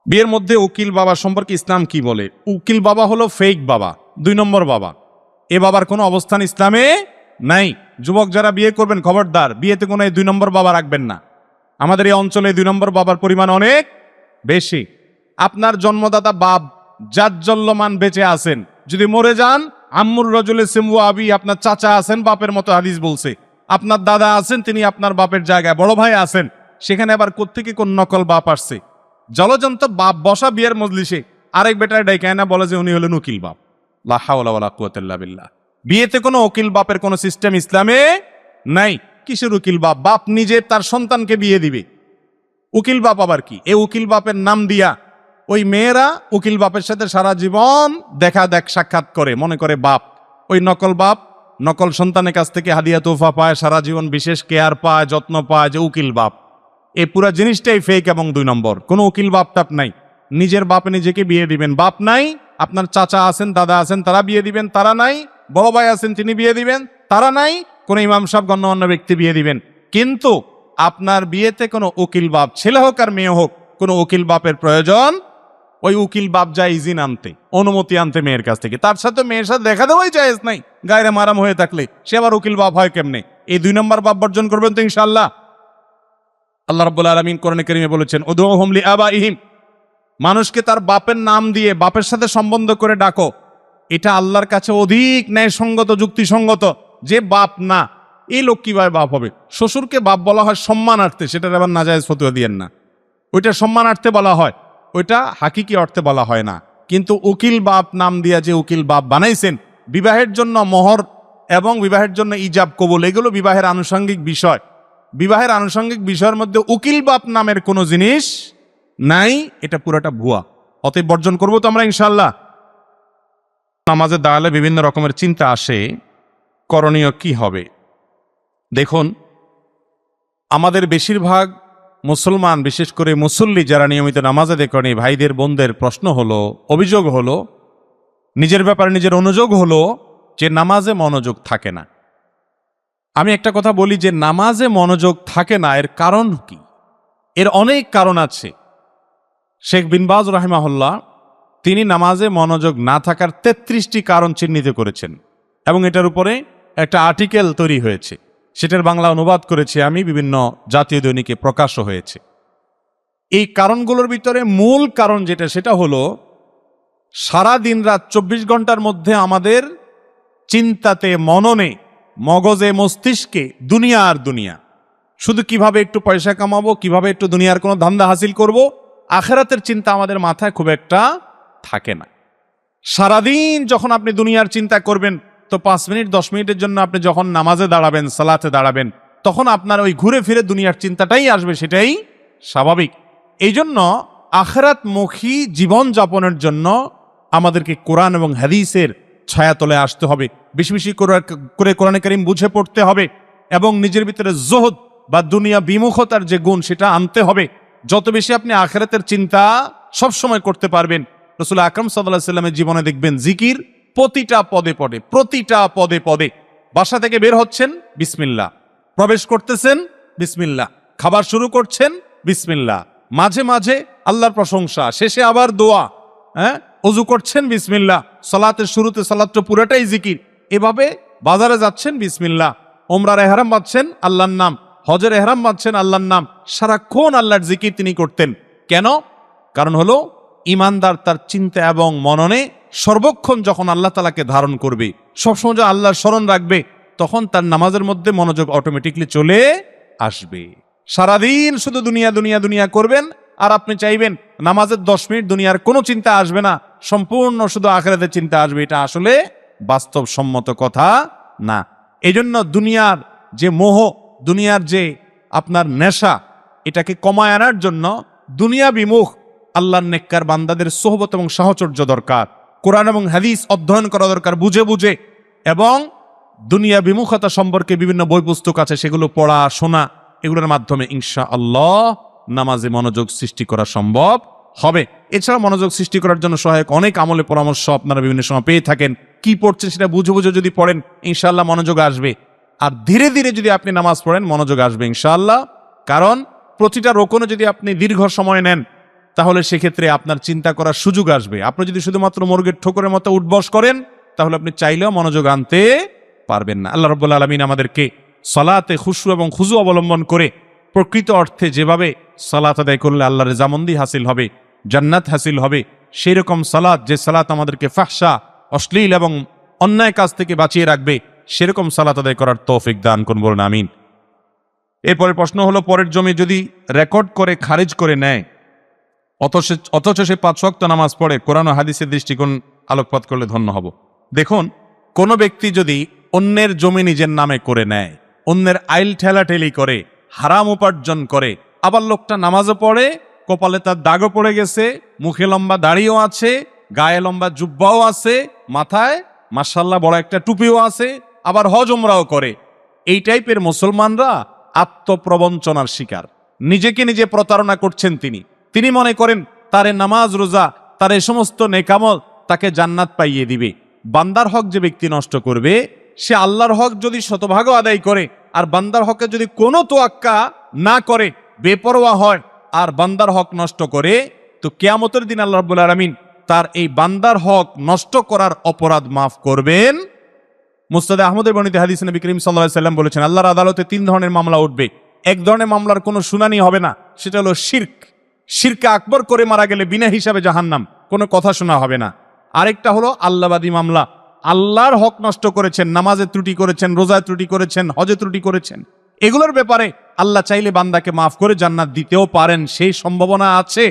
বিয়ের মধ্যে উকিল বাবা সম্পর্কে ইসলাম কি বলে? উকিল বাবা হলো ফেক বাবা, 2 নম্বর বাবা। এ বাবার কোনো অবস্থান ইসলামে নাই। যুবক যারা বিয়ে করবেন, খবরদার, বিয়েতে কোনো এই 2 নম্বর বাবা রাখবেন না। আমাদের এই অঞ্চলে 2 নম্বর বাবার পরিমাণ অনেক বেশি। আপনার জন্মদাতা বাপ জাজ্জল্যমান বেঁচে আছেন, যদি মরে যান আম্মুর রজুলে সিমু আবি, আপনার চাচা আছেন বাপের মতো, হাদিস বলছে। আপনার দাদা আছেন, তিনি আপনার বাপের জায়গায়, বড় ভাই আছেন, সেখানে আবার কোত্থেকে কোন নকল বাপ আসছে? জলজন্ত বাপ বসা বিয়ের মজলিসে আরেক বেটার ডাইকায় না বলে যে উনি হলেন উকিল বাপ। লা হাওলা ওয়ালা কুওয়াতা ইল্লা বিল্লাহ। বিয়েতে কোনো উকিল বাপের কোনো সিস্টেম ইসলামে নাই। কিসের উকিল বাপ? বাপ নিজে তার সন্তানকে বিয়ে দিবে, উকিল বাপ আবার কি? এই উকিল বাপের নাম দিয়া ওই মেয়েরা উকিল বাপের সাথে সারা জীবন দেখা সাক্ষাৎ করে, মনে করে বাপ। ওই নকল বাপ নকল সন্তানের কাছ থেকে হাদিয়া তোফা পায়, সারা জীবন বিশেষ কেয়ার পায়, যত্ন পায়, যে উকিল বাপ। এই পুরা জিনিসটাই ফেক এবং 2 নম্বর। কোনো উকিল বাপ টাপ নাই। নিজের বাপে নিজেকে বিয়ে দিবেন। বাপ নাই, আপনার চাচা আছেন, দাদা আছেন, তারা বিয়ে দিবেন, তারা নাই। বড় ভাই আছেন, তিনি বিয়ে দিবেন, তারা নাই। কোন ইমাম সাহেব গণ্যমান্য ব্যক্তি বিয়ে দিবেন। কিন্তু আপনার বিয়েতে কোনো উকিল বাপ, ছেলে হোক আর মেয়ে হোক, কোনো উকিল বাপের প্রয়োজন। ওই উকিল বাপ যায় ইজিন আনতে, অনুমতি আনতে মেয়ের কাছ থেকে। তার সাথে মেয়ের সাথে দেখা দেওয়াই জায়েজ নাই। গায়রে মারাম হয়ে থাকলে সে আবার উকিল বাপ হয় কেমনে? এই 2 নম্বর বাপ বর্জন করবেন তো ইনশাআল্লাহ। আল্লাহ রাব্বুল আলামিন কোরআনে কারীমে বলেছেন, উদউহুম লিআবাইহিম, মানুষকে তার বাপের নাম দিয়ে বাপের সাথে সম্বন্ধ করে ডাকো। এটা আল্লাহর কাছে অধিক ন্যায়সঙ্গত, যুক্তিসঙ্গত। যে বাপ না, এই লোক কিভাবে বাপ হবে? শ্বশুরকে বাপ বলা হয় সম্মানার্থে, সেটার আবার নাজায়েজ ফতোয়া দিয়েন না। ওইটা সম্মানার্থে বলা হয়, ওইটা হাকিকি অর্থে বলা হয় না। কিন্তু উকিল বাপ নাম দিয়া যে উকিল বাপ বানাইছেন, বিবাহের জন্য মোহর এবং বিবাহের জন্য ইজাব কবুল, এগুলো বিবাহের আনুষঙ্গিক বিষয়। বিবাহের আনুষঙ্গিক বিষয়ের মধ্যে উকিল বাপ নামের কোনো জিনিস নাই। এটা পুরাটা ভুয়া। অতএব বর্জন করবো তো আমরা ইনশাআল্লাহ। নামাজে দাঁড়ালে বিভিন্ন রকমের চিন্তা আসে, করণীয় কি হবে? দেখুন, আমাদের বেশিরভাগ মুসলমান, বিশেষ করে মুসল্লি যারা নিয়মিত নামাজে দেখেন, ভাইদের বোনদের প্রশ্ন হলো, অভিযোগ হলো, নিজের ব্যাপারে নিজের অনুযোগ হলো যে নামাজে মনোযোগ থাকে না। আমি একটা কথা বলি, যে নামাজে মনোযোগ থাকে না, এর কারণ কি? এর অনেক কারণ আছে। শেখ বিন বাজ রাহিমাহুল্লাহ, তিনি নামাজে মনোযোগ না থাকার 33টি কারণ চিহ্নিত করেছেন এবং এটার উপরে একটা আর্টিকেল তৈরি হয়েছে। সেটার বাংলা অনুবাদ করেছি আমি, বিভিন্ন জাতীয় দৈনিকে প্রকাশও হয়েছে। এই কারণগুলোর ভিতরে মূল কারণ যেটা, সেটা হলো সারা দিন রাত 24 ঘন্টার মধ্যে আমাদের চিন্তাতে, মননে, মগজে, মস্তিষ্কে দুনিয়া আর দুনিয়া। শুধু কিভাবে একটু পয়সা কামাবো, কিভাবে একটু দুনিয়ার কোনো ধান্দা হাসিল করব, আখেরাতের চিন্তা আমাদের মাথায় খুব একটা থাকে না। সারাদিন যখন আপনি দুনিয়ার চিন্তা করবেন, তো 5 মিনিট 10 মিনিটের জন্য আপনি যখন নামাজে দাঁড়াবেন, সালাতে দাঁড়াবেন, তখন আপনার ওই ঘুরে ফিরে দুনিয়ার চিন্তাটাই আসবে, সেটাই স্বাভাবিক। এই জন্য আখেরাতমুখী জীবন যাপনের জন্য আমাদেরকে কোরআন এবং হাদিসের ছায়াতলে আসতে হবে, বেশি বেশি করে কোরআনে কারীম বুঝে পড়তে হবে এবং নিজের ভিতরে জোহদ বা দুনিয়া বিমুখতার যে গুণ, সেটা আনতে হবে। যত বেশি আপনি আখেরাতের চিন্তা সবসময় করতে পারবেন, রাসূল আকরাম সাল্লাল্লাহু আলাইহি ওয়াসাল্লামের জীবনে দেখবেন জিকির প্রতিটা পদে পদে, প্রতিটা পদে পদে। বাসা থেকে বের হচ্ছেন, বিসমিল্লাহ। প্রবেশ করতেছেন, বিসমিল্লাহ। খাবার শুরু করছেন, বিসমিল্লাহ। মাঝে মাঝে আল্লাহর প্রশংসা, শেষে আবার দোয়া। অজু করছেন, বিসমিল্লাহ। সালাতের শুরুতে সালাতটা পুরাটাই জিকির। এভাবে বাজারে যাচ্ছেন, বিসমিল্লাহ। ওমরার এহরাম বাঁধছেন, আল্লাহর নাম। হজের এহরাম বাঁধছেন, আল্লাহর নাম। সারাক্ষণ আল্লাহর জিকির তিনি করতেন। কেন? কারণ হলো ইমানদার তার চিন্তা এবং মননে সর্বক্ষণ যখন আল্লাহ তাআলাকে ধারণ করবে, সবসময় যখন আল্লাহর স্মরণ রাখবে, তখন তার নামাজের মধ্যে মনোযোগ অটোমেটিকলি চলে আসবে। সারাদিন শুধু দুনিয়া দুনিয়া দুনিয়া করবেন, আর আপনি চাইবেন নামাজের 10 মিনিট দুনিয়ার কোনো চিন্তা আসবে না, সম্পূর্ণ শুধু আখিরাতের চিন্তা আসবে। এটা আসলে বাস্তবসম্মত কথা না। এই জন্য দুনিয়ার যে মোহ, দুনিয়ার যে আপনার নেশা, এটাকে কমায় আনার জন্য দুনিয়া বিমুখ আল্লাহর নেককার বান্দাদের সোহবত এবং সাহচর্য দরকার। কোরআন এবং হাদিস অধ্যয়ন করা দরকার বুঝে বুঝে, এবং দুনিয়া বিমুখতা সম্পর্কে বিভিন্ন বই পুস্তক আছে, সেগুলো পড়া শোনা, এগুলোর মাধ্যমে ইনশাআল্লাহ নামাজে মনোযোগ সৃষ্টি করা সম্ভব হবে। এছাড়া মনোযোগ সৃষ্টি করার জন্য সহায়ক অনেক আমলে পরামর্শ আপনারা বিভিন্ন সময় পেয়ে থাকেন। কি পড়ছেন সেটা বুঝে বুঝে যদি পড়েন, ইনশাআল্লাহ মনোযোগ আসবে। আর ধীরে ধীরে যদি আপনি নামাজ পড়েন, মনোযোগ আসবে ইনশাআল্লাহ। কারণ প্রতিটা রোকনে যদি আপনি দীর্ঘ সময় নেন, তাহলে সেক্ষেত্রে আপনার চিন্তা করার সুযোগ আসবে। আপনি যদি শুধুমাত্র মুরগির ঠোকরের মতো উঠবস করেন, তাহলে আপনি চাইলেও মনোযোগ আনতে পারবেন না। আল্লাহ রাব্বুল আলামিন আমাদেরকে সালাতে খুশু এবং খুজু অবলম্বন করে প্রকৃত অর্থে যেভাবে সালাত আদায় করলে আল্লাহর রেজামন্দি হাসিল হবে, জান্নাত হাসিল হবে, সেই রকম সালাত, যে সালাত আমাদেরকে ফাহশা, অশ্লীল এবং অন্যায় কাজ থেকে বাঁচিয়ে রাখবে, সেরকম সালাত আদায় করার তৌফিক দান করুন, বলুন আমিন। এরপরে প্রশ্ন হলো, পরের জমি যদি রেকর্ড করে খারিজ করে নেয় অথচ সে 5 ওয়াক্ত নামাজ পড়ে, কোরআন ও হাদিসের দৃষ্টিকোণ আলোকপাত করলে ধন্য হব। দেখুন, কোন ব্যক্তি যদি অন্যের জমি নিজের নামে করে নেয়, অন্যের আইল ঠেলাঠেলি করে, হারাম উপার্জন করে, আবার লোকটা নামাজও পড়ে, কপালে তার দাগও পড়ে গেছে, মুখে লম্বা দাড়িও আছে, গায়ে লম্বা জুব্বাও আছে, মাথায় মাশাআল্লাহ বড় একটা টুপিও আছে, আবার হজ উমরাও করে, এই টাইপের মুসলমানরা আত্মপ্রবঞ্চনার শিকার। নিজেকে নিজে প্রতারণা করছেন তিনি মনে করেন তারে নামাজ রোজা, তার এ সমস্ত নেকামল তাকে জান্নাত পাইয়ে দিবে। বান্দার হক যে ব্যক্তি নষ্ট করবে, সে আল্লাহর হক যদি শতভাগও আদায় করে আর বান্দার হকে যদি কোনো তোয়াক্কা না করে, বেপরোয়া হয় আর বান্দার হক নষ্ট করে, তো কিয়ামতের দিন আল্লাহ রাব্বুল আলামিন তার এই বান্দার হক নষ্ট করার অপরাধ মাফ করবেন। মুসনাদে আহমদের বর্ণিত হাদিসে নবী করিম সাল্লাল্লাহু আলাইহি সাল্লাম বলেছেন, আল্লাহর আদালতে 3 ধরনের মামলা উঠবে। এক ধরনের মামলার কোনো শুনানি হবে না, সেটা হলো শিরকে আকবর করে মারা গেলে বিনা হিসাবে জাহান্নাম, কোনো কথা শোনা হবে না। আরেকটা হলো আল্লাহবাদী মামলা, আল্লাহর হক নষ্ট করেছেন, নামাজে ত্রুটি করেছেন, রোজায় ত্রুটি করেছেন, হজে ত্রুটি করেছেন, এগুলোর ব্যাপারে আল্লাহ চাইলে বান্দাকে মাফ করে জান্নাত দিতেও পারেন, সেই সম্ভাবনা আছে।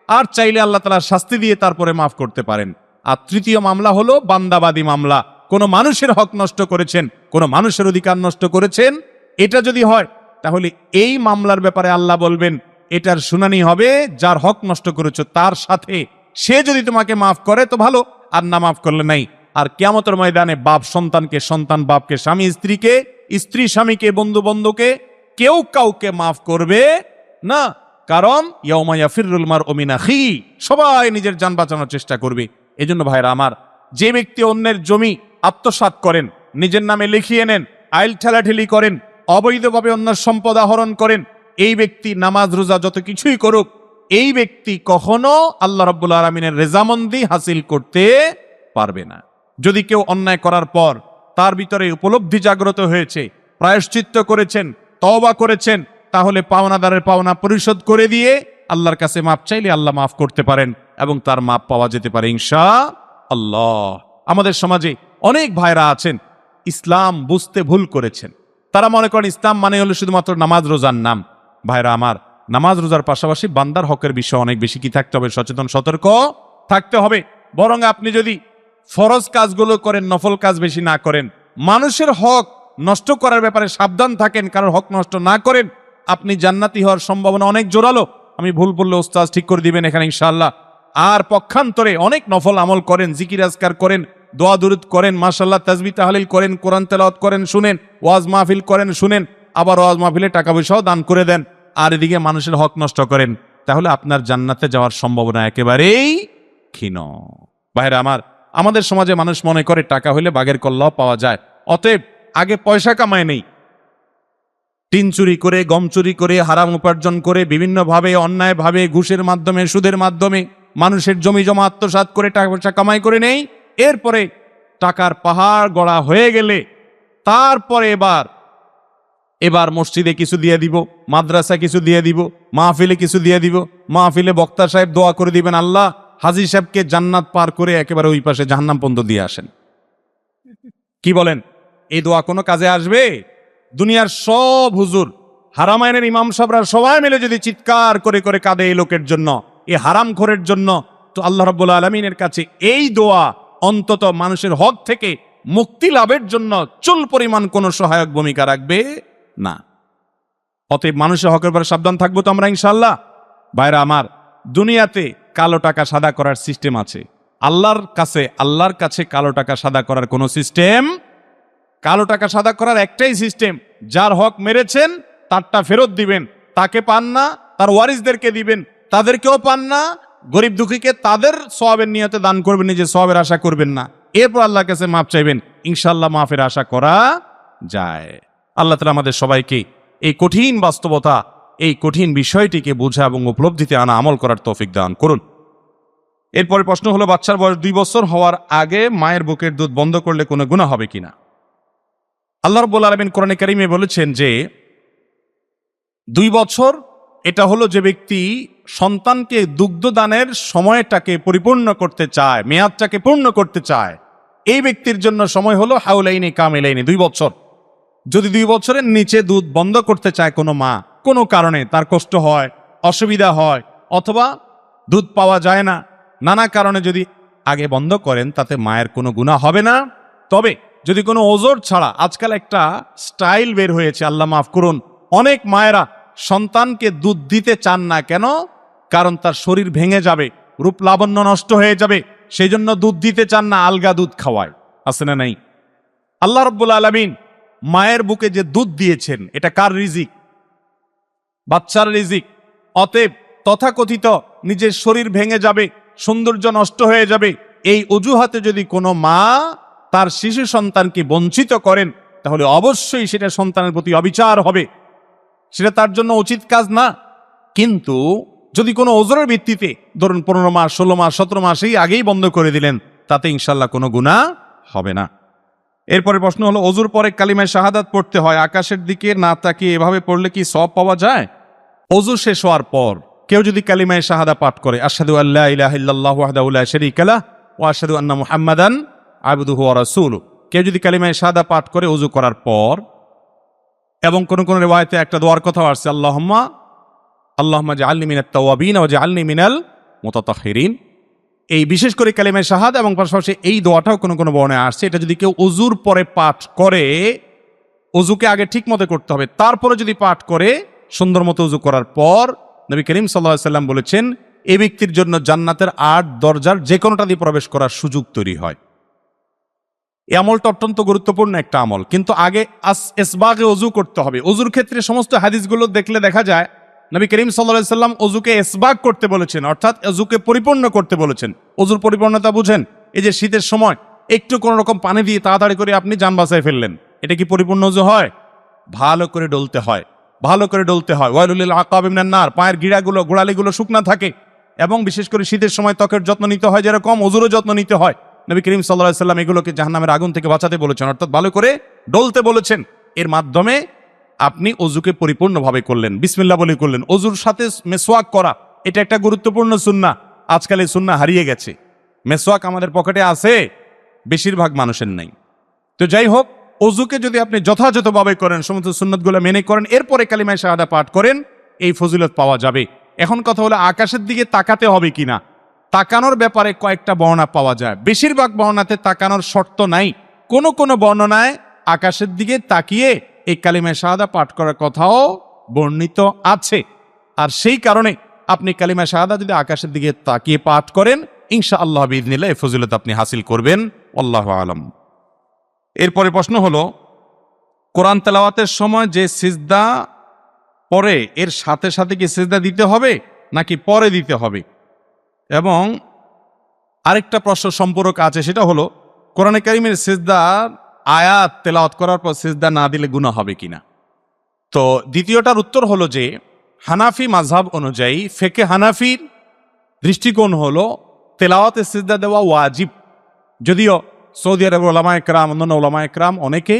আর চাইলে আল্লাহ তাআলা শাস্তি দিয়ে তারপরে মাফ করতে পারেন। আর তৃতীয় মামলা হলো বান্দাবাদী মামলা, কোনো মানুষের হক নষ্ট করেছেন, কোনো মানুষের অধিকার নষ্ট করেছেন, এটা যদি হয় তাহলে এই মামলার ব্যাপারে আল্লাহ বলবেন এটার শুনানি হবে যার হক নষ্ট করেছো তার সাথে, সে যদি তোমাকে মাফ করে তো ভালো, আর না মাফ করলে নাই। আর কিয়ামতের ময়দানে বাপ সন্তানকে, সন্তান বাপকে, স্বামী স্ত্রীকে, স্ত্রী স্বামীকে, বন্ধু বন্ধুকে, কেউ কাউকে মাফ করবে না। কারণ ইয়াউমা ইয়াফিরুল মারউ মিন আখিহি, সবাই নিজের জান বাঁচানোর চেষ্টা করবে। এজন্য ভাইরা আমার, যে ব্যক্তি অন্যের জমি আত্মসাৎ করেন, নিজের নামে লিখিয়ে নেন, আইল ঠেলাঠেলি করেন, অবৈধভাবে অন্যের সম্পদ আহরণ করেন, এই ব্যক্তি নামাজ রোজা যত কিছুই করুক, এই ব্যক্তি কখনো আল্লাহ রাব্বুল আলামিনের রেজামন্দি হাসিল করতে পারবে না। যদি কেউ অন্যায় করার পর তার ভিতরে উপলব্ধি জাগ্রত হয়েছে, প্রায়শ্চিত্ত করেছেন, তওবা করেছেন, তাহলে পাওনাদারের পাওনা পরিশোধ করে দিয়ে আল্লাহর কাছে মাপ চাইলে আল্লাহ মাফ করতে পারেন এবং তার মাপ পাওয়া যেতে পারে ইনশাআল্লাহ। আমাদের সমাজে অনেক ভাইরা আছেন ইসলাম বুঝতে ভুল করেছেন, তারা মনে করেন ইসলাম মানে হলো শুধুমাত্র নামাজ রোজার নাম। ভাইরা আমার, নামাজ রোজার পাশাপাশি বান্দার হকের বিষয়ে অনেক বেশি কি থাকতে হবে, সচেতন সতর্ক থাকতে হবে। বরং আপনি যদি ফরজ কাজগুলো করেন, নফল কাজ বেশি না করেন, মানুষের হক নষ্ট করার ব্যাপারে সাবধান থাকেন, কারোর হক নষ্ট না করেন, আপনি জান্নাতি হওয়ার সম্ভাবনা অনেক জোরালো। আমি ভুল বললে ওস্তাদ ঠিক করে দিবেন এখানে ইনশাআল্লাহ। আর পক্ষান্তরে অনেক নফল আমল করেন, জিকির আজকার করেন, দোয়া দুরুদ করেন, মাশাআল্লাহ তাসবিহ তাহলিল করেন, কোরআন তেলাওয়াত করেন শুনেন, ওয়াজ মাহফিল করেন শুনেন, আবার ওয়াজ মাহফিলে টাকা পয়সাও দান করে দেন, আর এদিকে মানুষের হক নষ্ট করেন, তাহলে আপনার জান্নাতে যাওয়ার সম্ভাবনা একেবারেই ক্ষীণ। ভাইরা আমার, আমাদের সমাজে মানুষ মনে করে টাকা হইলে বাঘের কল্লাও পাওয়া যায়, অতএব আগে পয়সা কামায় নেই, টিন চুরি করে, গম চুরি করে, হারাম উপার্জন করে, বিভিন্নভাবে অন্যায়ভাবে, ঘুষের মাধ্যমে, সুদের মাধ্যমে মানুষের জমি জমা আত্মসাৎ করে টাকা পয়সা কামাই করে নেই। এরপরে টাকার পাহাড় গড়া হয়ে গেলে তারপরে এবার মসজিদে কিছু দিয়ে দিব, মাদ্রাসা কিছু দিয়ে দিব, মাহফিলে কিছু দিয়ে দিব, মাহফিলে বক্তা সাহেব দোয়া করে দিবেন, আল্লাহ হাজী সাহেবকে জান্নাত পার করে একেবারে ওই পাশে জাহান্নাম পর্যন্ত দিয়ে আসেন। কি বলেন, এই দোয়া কোনো কাজে আসবে? দুনিয়ার সব হুজুর, হারামায়নের ইমাম সাহেবরা সবাই মিলে যদি চিৎকার করে করে কাঁদে এই লোকের জন্য, এই হারামখোরের জন্য, তো আল্লাহ রাব্বুল আলামিনের কাছে এই দোয়া অন্তত মানুষের হক থেকে মুক্তি লাভের জন্য চুল পরিমাণ কোনো সহায়ক ভূমিকা রাখবে না। অতএব মানুষের হকের ব্যাপারে সাবধান থাকবো তো আমরা ইনশাআল্লাহ। ভাইরা আমার, দুনিয়াতে কালো টাকা সাদা করার সিস্টেম আছে, আল্লাহর কাছে কালো টাকা সাদা করার কোনো সিস্টেম, কালো টাকা সাদা করার একটাই সিস্টেম, যার হক মেরেছেন তারটা ফেরত দিবেন, তাকে পান না তার ওয়ারিসদেরকে দিবেন, তাদেরকেও পান না, গরিব দুঃখীকে তাদের সওয়াবের নিয়তে দান করবেন, নিজে সওয়াবের আশা করবেন না, এরপর আল্লাহর কাছে মাফ চাইবেন, ইনশাআল্লাহ মাফের আশা করা যায়। আল্লাহ তাআলা আমাদের সবাইকে এই কঠিন বাস্তবতা, এই কঠিন বিষয়টিকে বোঝা এবং উপলব্ধিতে আনা, আমল করার তৌফিক দান করুন। এরপরে প্রশ্ন হলো, বাচ্চার বয়স 2 বছর হওয়ার আগে মায়ের বুকের দুধ বন্ধ করলে কোনো গুনাহ হবে কিনা? আল্লাহ রাব্বুল আলামিন কোরআনে কারীমে বলেছেন যে 2 বছর এটা হলো যে ব্যক্তি সন্তানকে দুগ্ধদানের সময়টাকে পরিপূর্ণ করতে চায়, মেয়াদটাকে পূর্ণ করতে চায়, এই ব্যক্তির জন্য সময় হলো হাউলাইনি কামিলাইনি, 2 বছর। যদি 2 বছরের নিচে দুধ বন্ধ করতে চায় কোনো মা, কোনো কারণে তার কষ্ট হয়, অসুবিধা হয়, অথবা দুধ পাওয়া যায় না, নানা কারণে যদি আগে বন্ধ করেন তাতে মায়ের কোনো গুনাহ হবে না। তবে যদি কোনো ওজর ছাড়া, আজকাল একটা স্টাইল বের হয়েছে, আল্লাহ মাফ করুন, অনেক মায়েরা সন্তানকে দুধ দিতে চান না। কেন? কারণ তার শরীর ভেঙে যাবে, রূপ লাবণ্য নষ্ট হয়ে যাবে, সেই জন্য দুধ দিতে চান না, আলগা দুধ খাওয়ায়। আছে না নাই? আল্লাহ রাব্বুল আলামিন মায়ের বুকে যে দুধ দিয়েছেন এটা কার রিজিক? বাচ্চার রিজিক। অতএব তথাকথিত নিজের শরীর ভেঙে যাবে, সৌন্দর্য নষ্ট হয়ে যাবে, এই অজুহাতে যদি কোনো মা তার শিশু সন্তানকে বঞ্চিত করেন, তাহলে অবশ্যই সেটা সন্তানের প্রতি অবিচার হবে, সেটা তার জন্য উচিত কাজ না। কিন্তু যদি কোনো ওজরের ভিত্তিতে, ধরুন 15 মাস, 16 মাস, 17 মাসেই আগেই বন্ধ করে দিলেন, তাতে ইনশাল্লাহ কোনো গুনাহ হবে না। এরপরে প্রশ্ন হলো, ওজুর পরে কালিমায়ে শাহাদাত পড়তে হয়, আকাশের দিকে না তাকিয়ে এভাবে পড়লে কি সওয়াব পাওয়া যায়? ওজু শেষ হওয়ার পর কেউ যদি কালিমায়ে শাহাদা পাঠ করে, আশহাদু আল্লা ইলাহা ইল্লাল্লাহু ওয়াহদাহু লা শারীকা লাহু ওয়া আশহাদু আন্না মুহাম্মাদান আবদুহু ওয়া রাসূলুহু, কেউ যদি কালিমায়ে শাহাদা পাঠ করে ওজু করার পর, এবং কোন কোন রিওয়ায়াতে একটা দোয়ার কথা আছে, আল্লাহুম্মা জাআলনি মিনাত তাওয়াবিন ওয়া জাআলনি মিনাল মুতাতাহহিরিন, এই বিশেষ করে কালিমায়ে শাহাদা এবং পাশাপাশি এই দোয়াটাও কোন কোন বর্ণনায় আসছে। এটা যদি কেউ ওজুর পরে পাঠ করে, ওজুকে আগে ঠিক মতো করতে হবে, তারপরে যদি পাঠ করে সুন্দর মতো ওজু করার পর, নবী করিম সাল্লাল্লাহু আলাইহি সাল্লাম বলেছেন এই ব্যক্তির জন্য জান্নাতের 8 দরজার যে কোনোটা দিয়ে প্রবেশ করার সুযোগ তৈরি হয়। এই আমলটা অত্যন্ত গুরুত্বপূর্ণ একটা আমল, কিন্তু আগে ইসবাগে ওজু করতে হবে। ওজুর ক্ষেত্রে সমস্ত হাদিসগুলো দেখলে দেখা যায় নবী করিম সাল্লাল্লাহু আলাইহি সাল্লাম ওজুকে ইসবাগ করতে বলেছেন, অর্থাৎ ওজুকে পরিপূর্ণ করতে বলেছেন। ওজুর পরিপূর্ণতা বুঝেন? এই যে শীতের সময় একটু কোনো রকম পানি দিয়ে তাড়াতাড়ি করে আপনি জান বাঁচায় ফেললেন, এটা কি পরিপূর্ণ ওজু হয়? ভালো করে ডলতে হয়, ভালো করে ডলতে হয়। ওয়াইলুল লিল আকাবি মিনান নার, পায়ের গিড়াগুলো, গোড়ালিগুলো শুকনা থাকে, এবং বিশেষ করে শীতের সময় ত্বকের যত্ন নিতে হয়, যেরকম ওজুরও যত্ন নিতে হয়। নবী করিম সাল্লাল্লাহু আলাইহি সাল্লাম এগুলোকে জাহান্নামের আগুন থেকে বাঁচাতে বলেছেন, অর্থাৎ ভালো করে ডলতে বলেছেন। এর মাধ্যমে আপনি ওজুকে পরিপূর্ণভাবে করলেন, বিসমিল্লাহ বলে করলেন। ওজুর সাথে মেসওয়াক করা, এটা একটা গুরুত্বপূর্ণ সুন্নাহ। আজকাল এই সুন্নাহ হারিয়ে গেছে। মেসওয়াক আমাদের পকেটে আছে, বেশিরভাগ মানুষের নাই। তো যাই হোক, ওজুকে যদি আপনি যথাযথভাবে করেন, সমস্ত সুন্নাতগুলো মেনে করেন, এরপরে কালিমায়ে শাহাদা পাঠ করেন, এই ফজিলত পাওয়া যাবে। এখন কথা হলো আকাশের দিকে তাকাতে হবে কিনা। তাকানোর ব্যাপারে কয়েকটা বর্ণনা পাওয়া যায়। বেশিরভাগ বর্ণনাতে তাকানোর শর্ত নাই, কোন কোন বর্ণনায় আকাশের দিকে তাকিয়ে এই কালিমায়ে শাহাদা পাঠ করার কথাও বর্ণিত আছে। আর সেই কারণে আপনি কালিমায়ে শাহাদা যদি আকাশের দিকে তাকিয়ে পাঠ করেন, ইনশাআল্লাহ বিইذনিল্লাহ এই ফজিলত আপনি হাসিল করবেন। আল্লাহু আলাম। এরপরে প্রশ্ন হলো, কোরআন তেলাওয়াতের সময় যে সিজদা পরে এর সাথে সাথে কি সিজদা দিতে হবে নাকি পরে দিতে হবে? এবং আরেকটা প্রশ্ন সম্পর্ক আছে, সেটা হলো কোরআনে কারীমের সিজদার আয়াত তেলাওয়াত করার পর সিজদা না দিলে গুনাহ হবে কিনা। তো দ্বিতীয়টার উত্তর হলো যে হানাফি মাযহাব অনুযায়ী, ফিকহে হানাফির দৃষ্টিকোণ হলো তেলাওয়াতে সিজদা দেওয়া ওয়াজিব। যদিও সৌদি আরবের উলামায়ে কেরাম, অন্যান্য উলামায়ে কেরাম অনেকে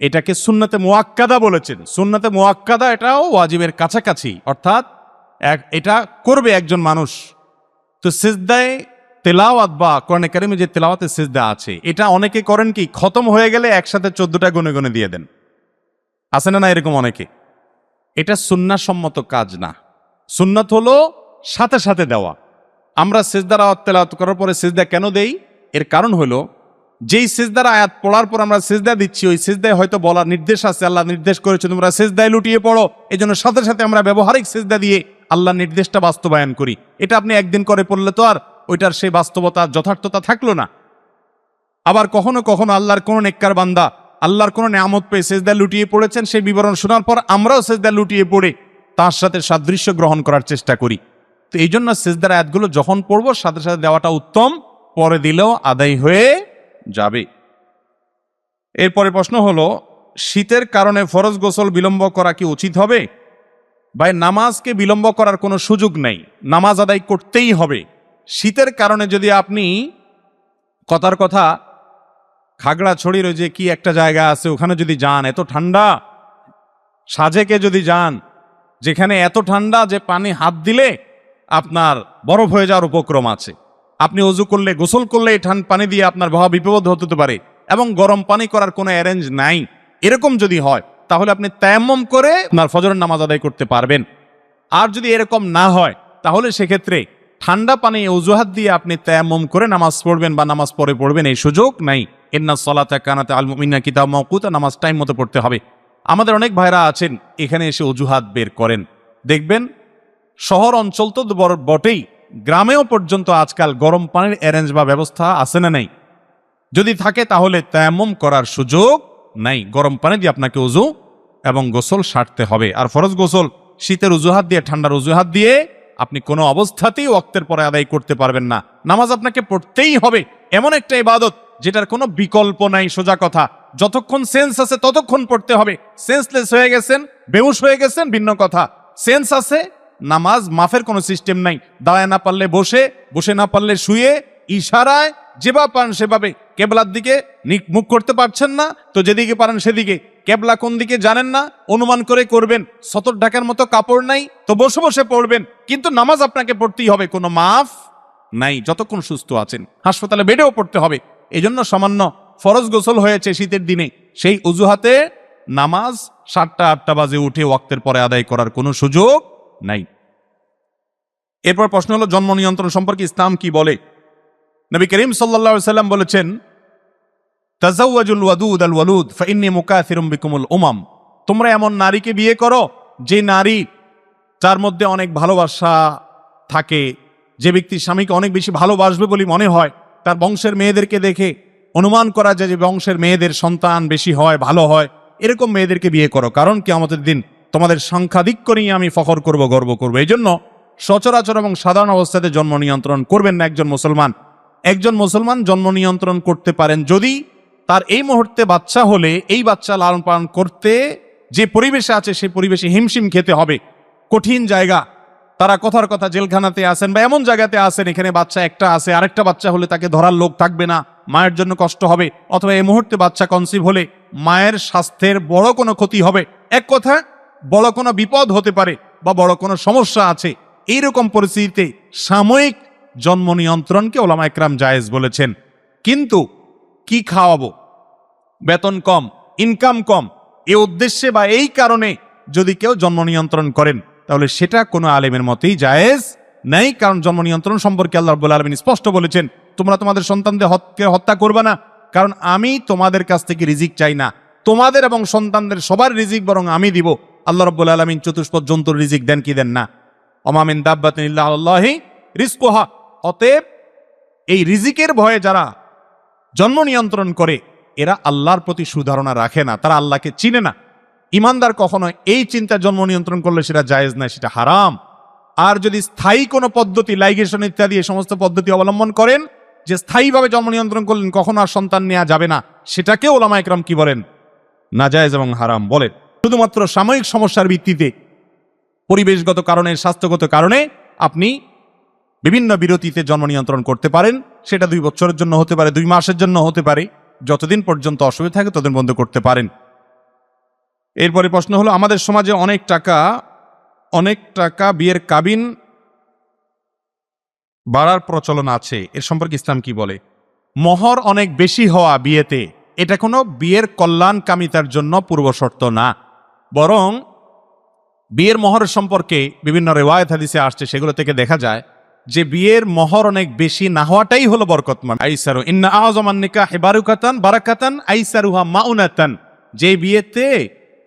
এটাকে সুন্নতে মুআক্কাদা বলেছেন। সুন্নতে মুআক্কাদা এটাও ওয়াজিবের কাছাকাছি, অর্থাৎ এটা করবে একজন মানুষ। তো সিজদায় তেলাওয়াত বা কোরআনে কারীমে যে তেলাওয়াতের সিজদা আছে, এটা অনেকে করেন কি, খতম হয়ে গেলে একসাথে 14টা গুনে গুনে দিয়ে দেন। আছে না এরকম অনেকে? এটা সুন্নাহ সম্মত কাজ না। সুন্নাত হলো সাথে সাথে দেওয়া। আমরা সিজদার আয়াত তেলাওয়াত করার পরে সিজদা কেন দেই? এর কারণ হলো যেই সিজদার আয়াত পড়ার পর আমরা সিজদা দিচ্ছি, ওই সিজদায় হয়তো বলার নির্দেশ আছে, আল্লাহ নির্দেশ করেছে তোমরা সিজদায় লুটিয়ে পড়ো, এজন্য সাথে সাথে আমরা ব্যবহারিক সিজদা দিয়ে আল্লাহর নির্দেশটা বাস্তবায়ন করি। এটা আপনি একদিন করে পড়লে তো আর ওইটার সেই বাস্তবতা, যথার্থতা থাকলো না। আবার কখনো কখনো আল্লাহর কোন নেককার বান্দা আল্লাহর কোন নিয়ামত পেয়ে সিজদায় লুটিয়ে পড়েছেন, সেই বিবরণ শোনার পর আমরাও সিজদায় লুটিয়ে পড়ে তার সাথে সাদৃশ্য গ্রহণ করার চেষ্টা করি। তো এই জন্য সিজদার আয়াতগুলো যখন পড়বো সাথে সাথে দেওয়াটা উত্তম, পরে দিলেও আদায় হয়ে যাবে। এরপরে প্রশ্ন হলো, শীতের কারণে ফরজ গোসল বিলম্ব করা কি উচিত হবে? ভাই নামাজকে বিলম্ব করার কোনো সুযোগ নেই, নামাজ আদায় করতেই হবে। শীতের কারণে যদি আপনি কথার কথা খাগড়াছড়ির ওই যে কি একটা জায়গা আছে ওখানে যদি যান, এত ঠান্ডা, সাজেকে যদি যান যেখানে এত ঠান্ডা যে পানি হাত দিলে আপনার বরফ হয়ে যাওয়ার উপক্রম আছে, আপনি অজু করলে গোসল করলে এই পানি দিয়ে আপনার মহা বিপদ হতে পারে এবং গরম পানি করার কোনো অ্যারেঞ্জ নাই, এরকম যদি হয় তাহলে আপনি তায়াম্মুম করে আপনার ফজরের নামাজ আদায় করতে পারবেন। আর যদি এরকম না হয় তাহলে সেক্ষেত্রে ঠান্ডা পানি অজুহাত দিয়ে আপনি তায়াম্মুম করে নামাজ পড়বেন বা নামাজ পড়ে পড়বেন, এই সুযোগ নাই। ইন্নাস সালাতা কানাত আল মুমিনিনা কিতাব মাওকুতা, নামাজ টাইম মতো পড়তে হবে। আমাদের অনেক ভাইরা আছেন এখানে এসে অজুহাত বের করেন, দেখবেন শহর অঞ্চল তো বটেই, গ্রামেও পর্যন্ত আজকাল গরম পানির অ্যারেঞ্জ বা ব্যবস্থা আছে না নাই? যদি থাকে তাহলে তায়াম্মুম করার সুযোগ নাই, গরম পানি দিয়ে আপনাকে ওযু এবং গোসল সারতে হবে। আর ফরজ গোসল শীতের অজুহাত দিয়ে, ঠান্ডার অজুহাত দিয়ে আপনি কোনো অবস্থাতেই ওয়াক্তের পরে আদায় করতে পারবেন না। নামাজ আপনাকে পড়তেই হবে, এমন একটা ইবাদত যেটার কোনো বিকল্প নাই। সোজা কথা, যতক্ষণ সেন্স আছে ততক্ষণ পড়তে হবে। সেন্সলেস হয়ে গেছেন, বেহুশ হয়ে গেছেন, ভিন্ন কথা। সেন্স আছে, নামাজ মাফের কোনো সিস্টেম নাই। দাঁড়ায় না পারলে বসে, বসে না পারলে শুয়ে, ইশারায় যেভাবে পারেন সেভাবে। কেবলার দিকে মুখ করতে পারছেন না তো যেদিকে পারেন সেদিকে, কেবলা কোন দিকে জানেন না অনুমান করে করবেন। সতর ঢাকার মতো কাপড় নাই তো বসে বসে পড়বেন, কিন্তু নামাজ আপনাকে পড়তেই হবে, কোনো মাফ নাই যতক্ষণ সুস্থ আছেন। হাসপাতালে বেডেও পড়তে হবে। এই জন্য সামান্য ফরজ গোসল হয়েছে শীতের দিনে, সেই অজুহাতে নামাজ 7টা-8টা বাজে উঠে ওয়াক্তের পরে আদায় করার কোনো সুযোগ নাই। এরপর প্রশ্ন হলো জন্ম নিয়ন্ত্রণ সম্পর্কে ইসলাম কি বলে। নবী করিম সাল্লাল্লাহু আলাইহি সাল্লাম বলেছেন, তাজাওয়াজুল ওয়াদুদ আল ওয়ালুদ ফাইন্নী মুকাথিরুম বিকুমুল উমাম। তোমরা এমন নারীকে বিয়ে করো যে নারী, যার মধ্যে অনেক ভালোবাসা থাকে, যে ব্যক্তি স্বামীকে অনেক বেশি ভালোবাসবে বলে মনে হয়, তার বংশের মেয়েদেরকে দেখে অনুমান করা যায় যে বংশের মেয়েদের সন্তান বেশি হয়, ভালো হয়, এরকম মেয়েদেরকে বিয়ে করো। কারণ কিয়ামতের দিন তোমাদের সংখ্যাধিক্য নিয়ে আমি ফখর করব, গর্ব করব। এই জন্য সচরাচর এবং সাধারণ অবস্থাতে জন্ম নিয়ন্ত্রণ করবেন না একজন মুসলমান। একজন মুসলমান জন্ম নিয়ন্ত্রণ করতে পারেন যদি তার এই মুহূর্তে বাচ্চা হলে এই বাচ্চা লালন পালন করতে যে পরিবেশে আছে সেই পরিবেশে হিমশিম খেতে হবে, কঠিন জায়গা, তারা কথার কথা জেলখানাতে আসেন বা এমন জায়গাতে আসেন এখানে বাচ্চা একটা আছে, আরেকটা বাচ্চা হলে তাকে ধরার লোক থাকবে না, মায়ের জন্য কষ্ট হবে, অথবা এই মুহূর্তে বাচ্চা কনসিভ হলে মায়ের স্বাস্থ্যের বড় কোনো ক্ষতি হবে, এক কথা বড় কোনো বিপদ হতে পারে বা বড় কোনো সমস্যা আছে। এইরকম পরিস্থিতিতে সাময়িক জন্ম নিয়ন্ত্রণকে ওলামা একরাম জায়েজ বলেছেন। কিন্তু কি খাওয়াবো, বেতন কম, ইনকাম কম, এই উদ্দেশ্যে বা এই কারণে যদি কেউ জন্ম নিয়ন্ত্রণ করেন তাহলে সেটা কোনো আলেমের মতেই জায়েজ নেই। কারণ জন্ম নিয়ন্ত্রণ সম্পর্কে আল্লাহ রাব্বুল আলামিন স্পষ্ট বলেছেন, তোমরা তোমাদের সন্তানদের হত্যা করবে না, কারণ আমি তোমাদের কাছ থেকে রিজিক চাই না, তোমাদের এবং সন্তানদের সবার রিজিক বরং আমি দিব। আল্লাহ রাব্বুল আলামিন চতুষ্পদ জন্তুর রিজিক দেন কি দেন না? ওমা মিন দাব্বাতিন ইল্লা আলাল্লাহি রিজকুহা। অতএব এই রিজিকের ভয়ে যারা জন্ম নিয়ন্ত্রণ করে এরা আল্লাহর প্রতি সুধারণা রাখে না, তারা আল্লাহকে চিনে না। ইমানদার কখনো এই চিন্তা জন্ম নিয়ন্ত্রণ করলে সেটা জায়েজ না, সেটা হারাম। আর যদি স্থায়ী কোনো পদ্ধতি, লাইগেশন ইত্যাদি এই সমস্ত পদ্ধতি অবলম্বন করেন যে স্থায়ীভাবে জন্ম নিয়ন্ত্রণ করলেন কখনো আর সন্তান নেওয়া যাবে না, সেটাকে ওলামা একরাম কি বলেন? নাজায়েজ এবং হারাম বলেন। শুধুমাত্র সাময়িক সমস্যার ভিত্তিতে, পরিবেশগত কারণে, স্বাস্থ্যগত কারণে আপনি বিভিন্ন বিরতিতে জন্ম নিয়ন্ত্রণ করতে পারেন। সেটা 2 বছরের জন্য হতে পারে, 2 মাসের জন্য হতে পারে, যতদিন পর্যন্ত অসুবিধা থাকে ততদিন বন্ধ করতে পারেন। এরপরে প্রশ্ন হলো, আমাদের সমাজে অনেক টাকা বিয়ের কাবিন বাড়ার প্রচলন আছে, এর সম্পর্কে ইসলাম কি বলে? মোহর অনেক বেশি হওয়া বিয়েতে এটা কোনো বিয়ের কল্যাণকামিতার জন্য পূর্বশর্ত না, বরং বিয়ের মোহরের সম্পর্কে বিভিন্ন রিওয়ায়াত হাদিসে আসছে, সেগুলো থেকে দেখা যায় যে বিয়ের মোহর অনেক বেশি না হওয়াটাই হলো বরকতমান। আইসারু ইন্না আযমান নিকাহি বারাকাতান আইসারুহা মাউনাতান। যে বিয়েতে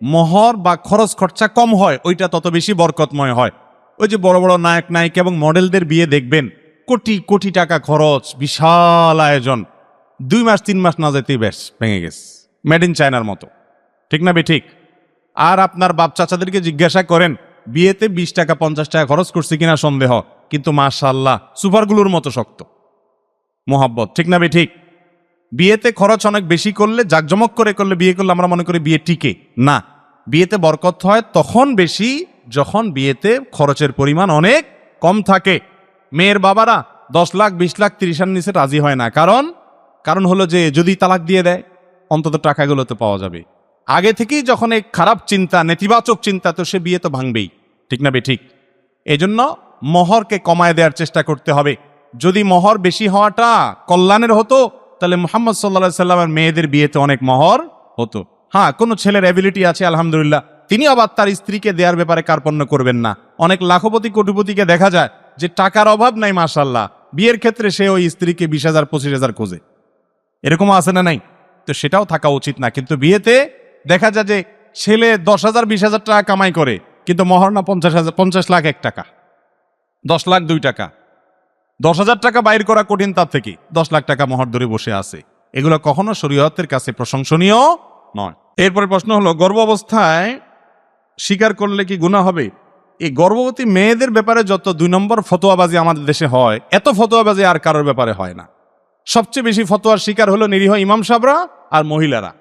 মোহর বা খরচ খরচা কম হয় ওইটা তত বেশি বরকতময় হয়। ওই যে বড় বড় নায়ক নায়িকা এবং মডেলদের বিয়ে দেখবেন, কোটি কোটি টাকা খরচ, বিশাল আয়োজন, 2 মাস 3 মাস না যেতেই বেশ ভেঙে গেছে, মেড ইন চায়নার মতো, ঠিক না ঠিক? আর আপনার বাপ চাচাদেরকে জিজ্ঞাসা করেন বিয়েতে 20 টাকা 50 টাকা খরচ করছে কিনা সন্দেহ, কিন্তু মাশাআল্লাহ সুপারগুলোর মতো শক্ত মোহাব্বত, ঠিক না ঠিক? বিয়েতে খরচ অনেক বেশি করলে, জাকজমক করে করলে, বিয়ে করলে আমরা মনে করি বিয়ে টিকে না। বিয়েতে বরকত হয় তখন বেশি যখন বিয়েতে খরচের পরিমাণ অনেক কম থাকে। মেয়ের বাবারা 10 লাখ 20 লাখ 30 নিচে রাজি হয় না। কারণ হলো যে যদি তালাক দিয়ে দেয় অন্তত টাকাগুলো তো পাওয়া যাবে। আগে থেকেই যখন এই খারাপ চিন্তা, নেতিবাচক চিন্তা, তো সে বিয়ে তো ভাঙবেই। ঠিক না বে ঠিক? এজন্য মহরকে কমায় দেওয়ার চেষ্টা করতে হবে। যদি মহর বেশি হওয়াটা কল্যাণের হতো, তাহলে মুহাম্মদ সাল্লাল্লাহু আলাইহি সাল্লামের মেয়েদের বিয়েতে অনেক মহর হতো। হ্যাঁ, কোনো ছেলের অ্যাবিলিটি আছে আলহামদুলিল্লাহ, তিনি আবার তার স্ত্রীকে দেওয়ার ব্যাপারে কার্পণ্য করবেন না। অনেক লাখপতি কোটিপতিকে দেখা যায় যে টাকার অভাব নাই, মাশাআল্লাহ, বিয়ের ক্ষেত্রে সে ওই স্ত্রীকে 20,000 25,000 খোঁজে। এরকমও আছে না নাই? তো সেটাও থাকা উচিত না। কিন্তু বিয়েতে দেখা যায় যে ছেলে 10,000 20,000 টাকা কামাই করে, কিন্তু মহর না 50 লাখ 1 টাকা, 10 লাখ 2 টাকা। 10,000 টাকা বাইর করা কঠিন, তার থেকে 10 লাখ টাকা মহর ধরে বসে আছে। এগুলো কখনো শরীয়তের কাছে প্রশংসনীয় নয়। এরপরে প্রশ্ন হলো, গর্ভ অবস্থায় স্বীকার করলে কি গুনাহ হবে? এই গর্ভবতী মেয়েদের ব্যাপারে যত 2 নম্বর ফতোয়াবাজি আমাদের দেশে হয়, এত ফতোয়াবাজি আর কারোর ব্যাপারে হয় না। সবচেয়ে বেশি ফতোয়ার শিকার হলো নিরীহ ইমাম সাহেবরা আর মহিলারা।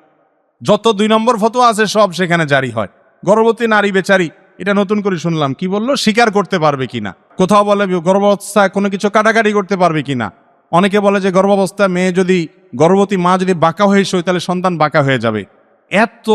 যত 2 নম্বর ফতোয়া আছে সব সেখানে জারি হয়। গর্ভবতী নারী বেচারি, এটা নতুন করে শুনলাম, কি বললো, স্বীকার করতে পারবে কিনা। কোথাও বলে গর্ভাবস্থায় কোনো কিছু কাটাকাটি করতে পারবে কিনা। অনেকে বলে যে গর্ভাবস্থায় মেয়ে যদি, গর্ভবতী মা যদি বাঁকা হয়ে শোয় তাহলে সন্তান বাঁকা হয়ে যাবে। এত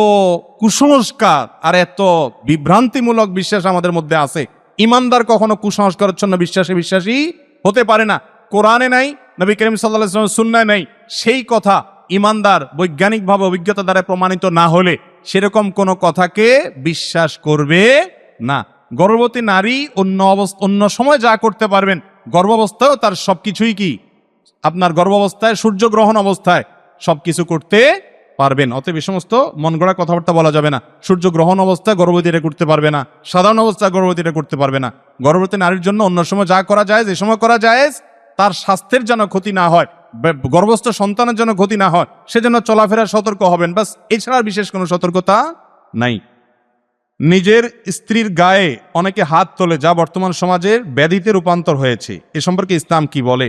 কুসংস্কার আর এত বিভ্রান্তিমূলক বিশ্বাস আমাদের মধ্যে আছে। ইমানদার কখনো কুসংস্কারচ্ছন্ন বিশ্বাসী হতে পারে না। কোরআনে নাই, নবী করিম সাল্লাল্লাহু আলাইহি ওয়াসাল্লামের সুন্নায় নাই। সেই কথা ইমানদার বৈজ্ঞানিকভাবে অভিজ্ঞতা দ্বারা প্রমাণিত না হলে সেরকম কোনো কথাকে বিশ্বাস করবে না। গর্ভবতী নারী অন্য সময় যা করতে পারবেন, গর্ভাবস্থায়ও তার সবকিছুই কি, আপনার গর্ভাবস্থায় সূর্যগ্রহণ অবস্থায় সবকিছু করতে পারবেন। অতএব এই সমস্ত মন গড়া কথাবার্তা বলা যাবে না। সূর্যগ্রহণ অবস্থায় গর্ভবতীরা করতে পারবে না, সাধারণ অবস্থায় গর্ভবতীরা করতে পারবে না। গর্ভবতী নারীর জন্য অন্য সময় যা করা যায়, যে সময় করা যায়, তার স্বাস্থ্যের যেন ক্ষতি না হয়, গর্ভস্থ সন্তানের জন্য ক্ষতি না হয়, সেজন্য চলাফেরা সতর্ক হবেন, বাস। এছাড়া বিশেষ কোনো সতর্কতা নাই। নিজের স্ত্রীর গায়ে অনেকে হাত তোলে, যা বর্তমান সমাজের ব্যাধিতে রূপান্তর হয়েছে, এ সম্পর্কে ইসলাম কি বলে?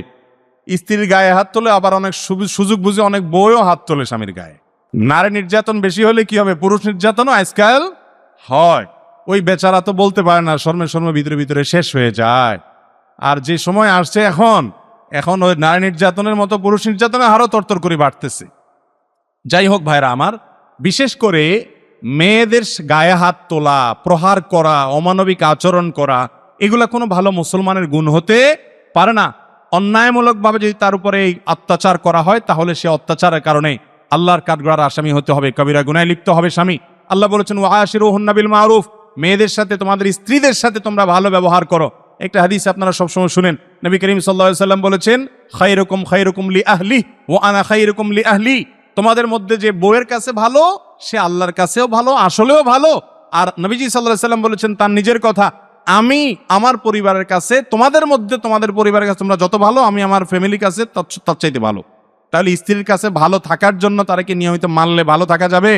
স্ত্রীর গায়ে হাত তোলে, আবার অনেক সুযোগ বুঝে অনেক বউও হাত তোলে স্বামীর গায়ে। নারী নির্যাতন বেশি হলে কি হবে? পুরুষ নির্যাতনও আজকাল হয়। ওই বেচারা তো বলতে পারে না, শর্মে ভিতরে ভিতরে শেষ হয়ে যায়। আর যে সময় আসছে এখন ওই নারী নির্যাতনের মতো পুরুষ নির্যাতনের হারও তরতর করে বাড়তেছে। যাই হোক ভাইরা আমার, বিশেষ করে মেয়েদের গায়ে হাত তোলা, প্রহার করা, অমানবিক আচরণ করা, এগুলা কোনো ভালো মুসলমানের গুণ হতে পারে না। অন্যায়মূলকভাবে যদি তার উপরে এই অত্যাচার করা হয়, তাহলে সে অত্যাচারের কারণে আল্লাহর কাঠগড়ার আসামি হতে হবে, কবিরা গুনায় লিপ্ত হবে স্বামী। আল্লাহ বলেছেন, ওয়াশিরুহুন্না বিল মারুফ, মেয়েদের সাথে, তোমাদের স্ত্রীদের সাথে তোমরা ভালো ব্যবহার করো। একটা হাদিস আপনারা সবসময় শুনেন, নবী করিম সাল্লাল্লাহু আলাইহি ওয়াসাল্লাম বলেছেন, খায়রুকুম লি আহলি ওয়া আনা খায়রুকুম লি আহলি। তোমাদের মধ্যে যে বউয়ের কাছে ভালো, সে আল্লাহর কাছেও ভালো, আসলেও ভালো। আর নবীজি সাল্লাল্লাহু আলাইহি ওয়াসাল্লাম বলেছেন তার নিজের কথা, আমি আমার পরিবারের কাছে, তোমাদের মধ্যে তোমাদের পরিবারের কাছে তোমরা যত ভালো, আমি আমার ফ্যামিলির কাছে তার চাইতে ভালো। তাহলে স্ত্রীর কাছে ভালো থাকার জন্য তারাকে নিয়মিত মানলে ভালো থাকা যাবে?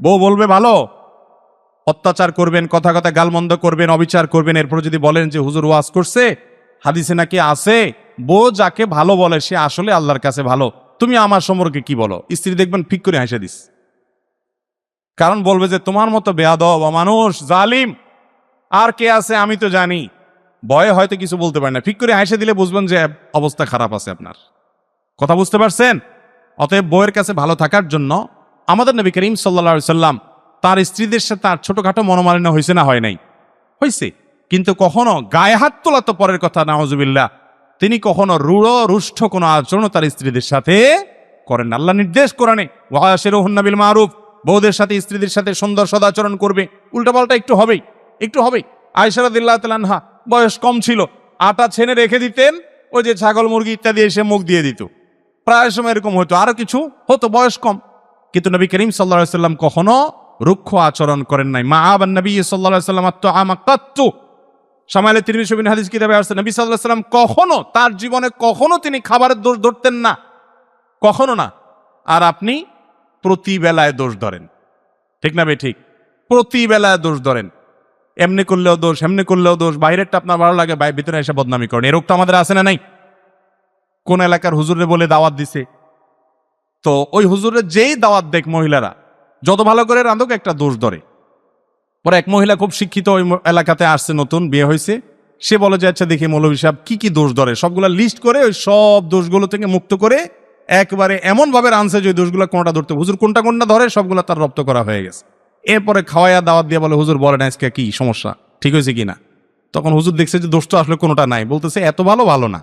বউ বলবে ভালো, অত্যাচার করবেন, কথা গালমন্দ করবেন, অবিচার করবেন, এরপর যদি বলেন যে হুজুর ওয়াজ করছে, হাদিসে নাকি আছে বউ যাকে ভালো বলে সে আসলে আল্লাহর কাছে ভালো, তুমি আমার সম্পর্কে কি বলো? স্ত্রী দেখবেন ফিক করে হাসে দিস। কারণ বলবে যে তোমার মতো বেয়াদব, অমানুষ, জালিম আর কে আছে আমি তো জানি। ভয়ে হয়তো কিছু বলতে পারে না, ফিক করে হাসে দিলে বুঝবেন যে অবস্থা খারাপ আছে আপনার। কথা বুঝতে পারছেন? অতএব বউয়ের কাছে ভালো থাকার জন্য আমাদের নবী করিম সাল্লাল্লাহু আলাইহি সাল্লাম তার স্ত্রীদের সাথে তার ছোটখাটো মনোমালিন্য হয়েছে না হয় নাই? হয়েছে। কিন্তু কখনো গায়ে হাত তোলা তো পরের কথা, নাউজুবিল্লাহ, তিনি কখনো রুষ্ট কোনো আচরণ তার স্ত্রীদের সাথে করেন না। আল্লাহ নির্দেশ কোরআনে, ওয়াশিরুহুন্না বিল মারুফ, বউদের সাথে স্ত্রীদের সাথে সুন্দর সদাচরণ করবে। উল্টাপাল্টা একটু হবেই। আয়েশা রাদিয়াল্লাহু তাআলা আনহা বয়স কম ছিল, আটা ছেনে রেখে দিতেন, ওই যে ছাগল মুরগি ইত্যাদি এসে মুখ দিয়ে দিত। প্রায় সময় এরকম হতো, আরো কিছু হতো, বয়স কম। কিন্তু নবী করিম সাল্লাল্লাহু আলাইহি সাল্লাম কখনো রুক্ষ আচরণ করেন নাই। মা আবান নবী সাল্লাল্লাহু আলাইহি সাল্লাম আত্তু শামাইলে তিরমিজি শরীফ হাদিস কিতাবে আসছে, নবী সাল্লাল্লাহু আলাইহি সাল্লাম কখনো তার জীবনে কখনো তিনি খাবারের দোষ ধরতেন না, কখনো না। আর আপনি প্রতি বেলায় দোষ ধরেন, ঠিক না বে ঠিক? প্রতি বেলায় দোষ ধরেন, এমনি করলেও দোষ, এমনি করলেও দোষ, বাইরেরটা আপনার ভালো লাগে, ভিতরে এসে বদনামি করেন। এরকম তো আমাদের আছে না নাই? কোন এলাকার হুজুরে বলে দাওয়াত দিছে, তো ওই হুজুরের যেই দাওয়াত দেখ মহিলারা যত ভালো করে রাঁধুক একটা দোষ ধরে। পরে এক মহিলা খুব শিক্ষিত ওই এলাকাতে আসছে, নতুন বিয়ে হয়েছে। সে বলে যে আচ্ছা দেখি মৌলভী সাহেব কি কি দোষ ধরে, সবগুলা লিস্ট করে ওই সব দোষগুলো থেকে মুক্ত করে একবারে এমন ভাবে রানছে যে ওই দোষগুলো কোনটা ধরতে, হুজুর কোনটা কোনটা ধরে সবগুলো তার রপ্ত করা হয়ে গেছে। এরপরে খাওয়াইয়া দাওয়াত দিয়ে বলে হুজুর বলেন আজকে কি সমস্যা, ঠিক হয়েছে কিনা। তখন হুজুর দেখছে যে দোষ তো আসলে কোনোটা নাই, বলতেছে এত ভালো ভালো না,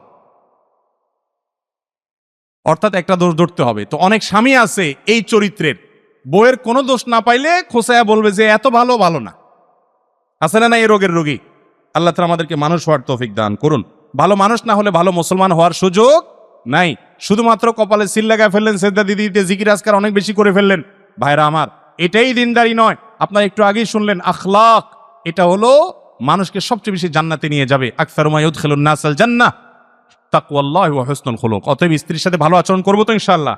অর্থাৎ একটা দোষ ধরতে হবে। তো অনেক স্বামী আছে এই চরিত্রের, বইয়ের কোনো দোষ না পাইলে খোসায়া বলবে যে এত ভালো ভালো না। আছে না এই রোগের রোগী? আল্লাহ তাআলা আমাদেরকে মানুষ হওয়ার তৌফিক দান করুন। ভালো মানুষ না হলে ভালো মুসলমান হওয়ার সুযোগ নাই। শুধুমাত্র কপালে সিল লাগায় ফেললেন, সেজদা দিতে দিতে জিকির আজকার অনেক বেশি করে ফেললেন, ভাইরা আমার, এটাই দিনদারি নয়। আপনারা একটু আগেই শুনলেন আখলাক, এটা হলো মানুষকে সবচেয়ে বেশি জান্নাতে নিয়ে যাবে। আকসারু মা ইউদখিলুন নাসাল জান্নাহ তাকওয়াল্লাহি ওয়া হুসনুল খুলুক। অতএব স্ত্রীর সাথে ভালো আচরণ করবো তো ইনশাআল্লাহ।